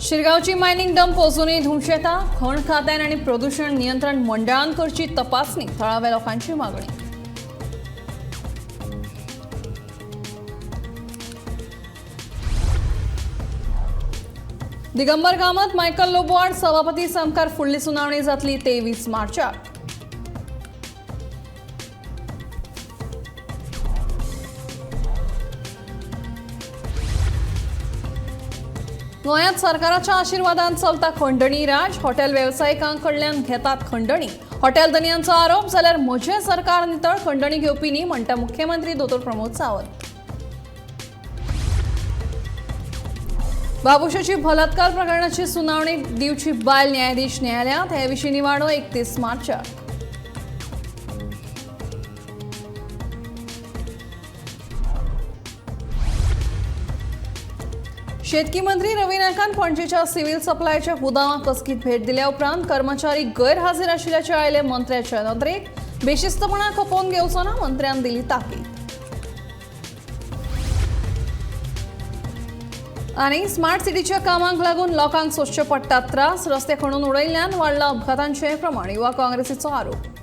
शिरगावची mining dump अजूनही धुमशेता खण खात्यान आणि प्रदूषण नियंत्रण मंडळान करची तपासणी थळाव्या लोकांची मागणी। दिगंबर कामत मायकल लोबोवाड सभापती समकार फुडली सुनावणी जातली 23 मार्चाक। गोंयांत सरकाराच्या आशिर्वादान चलता खंडणी राज। हॉटेल वेवसायिकांकडल्यान घेतात खंडणी। हॉटेल धनियांचो आरोप जाल्यार म्हजे सरकार नितळ खंडणी घेवपी न्ही म्हणटा मुख्यमंत्री दोतोर प्रमोद सावंत। बाबुशाची बलात्कार प्रकरणाची सुनावणी दिवची बायल न्यायाधीश न्यायालयांत। हे विशीं निवाडो 31 मार्चाक। शेतकी मंत्री रवी नायकान पणजेच्या सिव्हिल सप्लायच्या गुदामाक कसकीत भेट दिल्या उपरांत कर्मचारी गैरहाजीर आशिल्ल्याचे आयले मंत्र्याच्या नदरेक। बेशिस्तपणा खपोवन घेवचो ना मंत्र्यान दिली ताकीद। आनी स्मार्ट सिटीच्या कामांक लागून लोकांक सोंसचे पडटात त्रास। रस्ते खणून उडयल्ल्यान वाडला अपघातांचें प्रमाण। युवा काँग्रेसीचो आरोप।